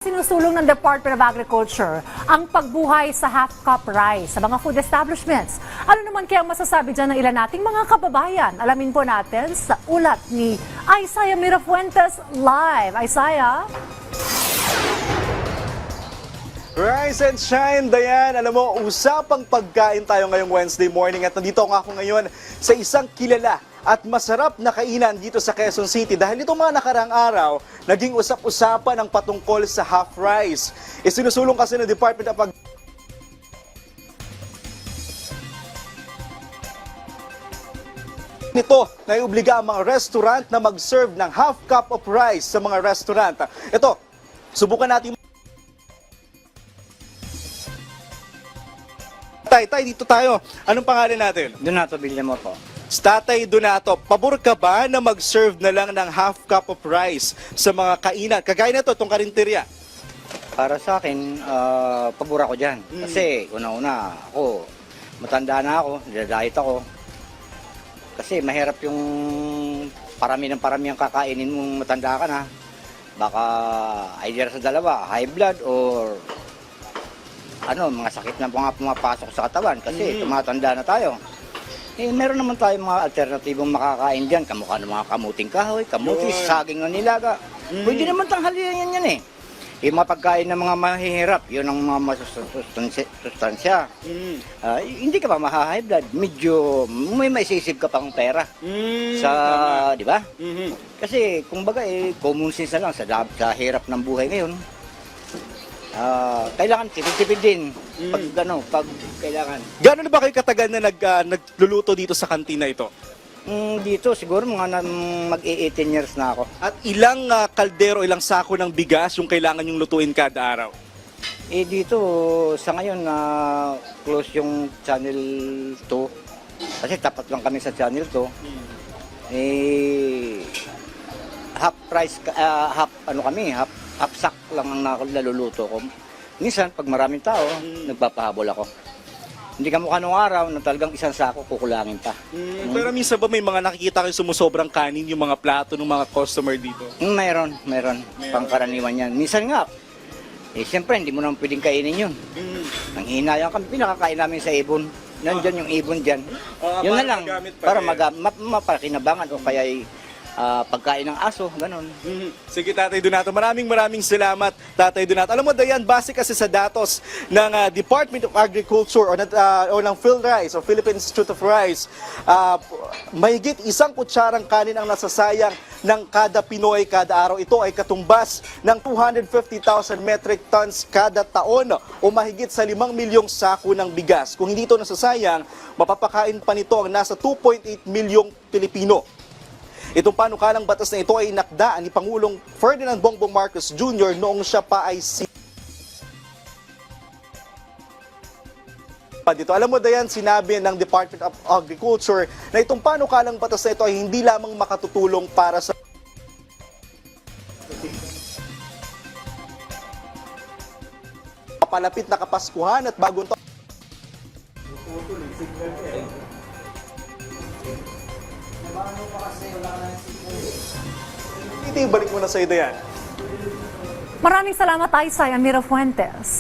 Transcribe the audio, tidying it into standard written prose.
Sinusulong ng Department of Agriculture ang pagbuhay sa half-cup rice sa mga food establishments. Ano naman kaya ang masasabi dyan ng ilan nating mga kababayan? Alamin po natin sa ulat ni Isaiah Mirafuentes live. Isaiah? Rise and shine, Dayan. Alam mo, usapang pagkain tayo ngayong Wednesday morning at nandito nga ako ngayon sa isang kilala at masarap na kainan dito sa Quezon City dahil itong mga nakarang araw, naging usap-usapan ang patungkol sa half rice. Isinusulong kasi ng Department of Nito, naiubliga ang mga restaurant na mag-serve ng half cup of rice sa mga restaurant. Ito, subukan natin. Tay, dito tayo. Anong pangalan natin? Donato Villamor po. Tatay Donato, pabor ka ba na mag-serve na lang ng half cup of rice sa mga kainan? Kagaya na to, itong karinterya. Para sa akin, pabor ako dyan. Kasi una-una, ako, matanda na ako, niladiet ako. Kasi mahirap yung parami ang kakainin mong matanda ka na. Baka either sa dalawa, high blood or mga sakit na mga pumapasok sa katawan. Kasi tumatanda na tayo. Meron naman tayong mga alternatibong makakain dyan. Kamukha ng mga kamuting kahoy, kamutis, saging na nilaga. Pwede naman tanghalian yan eh. Yung mga pagkain ng mga mahihirap, yun ang mga masustansya. Hindi ka pa maha-high blood. Medyo may maisisip ka pang pera. Di ba? Kasi kung baga, common sense na lang sa hirap ng buhay ngayon. Kailangan tipid-tipid din pag kailangan. Gano'n na ba kayo katagal na nagluluto dito sa kantina ito? Dito siguro mga mag-18 years na ako. At ilang kaldero, ilang sako ng bigas yung kailangan yung lutuin kada araw? Dito sa ngayon close yung channel 2. Kasi tapat lang kami sa channel 2. Half price half sack lang ang naluluto ko. Minsan, pag maraming tao, nagpapahabol ako. Hindi ka mukha nung araw na talagang isang sako kukulangin pa. Pero minsan ba may mga nakikita kayo sumusobrang kanin yung mga plato ng mga customer dito? Meron. Pangkaraniwan yan. Minsan nga, siyempre hindi mo naman pwedeng kainin yun. Nang hinayang kami, pinakakain namin sa ibon. Nandyan yung ibon dyan. Yun na lang, para mapakinabangan o kaya pagkain ng aso, ganun. Sige, Tatay Donato. Maraming salamat, Tatay Donato. Alam mo, Dayan, base kasi sa datos ng Department of Agriculture o ng PhilRice o Philippine Institute of Rice, mahigit 1 kutsarang kanin ang nasasayang ng kada Pinoy kada araw. Ito ay katumbas ng 250,000 metric tons kada taon o mahigit sa 5 milyong sako ng bigas. Kung hindi ito nasasayang, mapapakain pa nito ang nasa 2.8 milyong Pilipino. Itong panukalang batas na ito ay inakdaan ni Pangulong Ferdinand Bongbong Marcos Jr. noong siya pa ay dito. Alam mo, Dayan, sinabi ng Department of Agriculture na itong panukalang batas na ito ay hindi lamang makatutulong para sa palapit na Kapaskuhan at bagong taon. Ito, balik mo na sa Dayan. Maraming salamat, Isaiah Mirafuentes.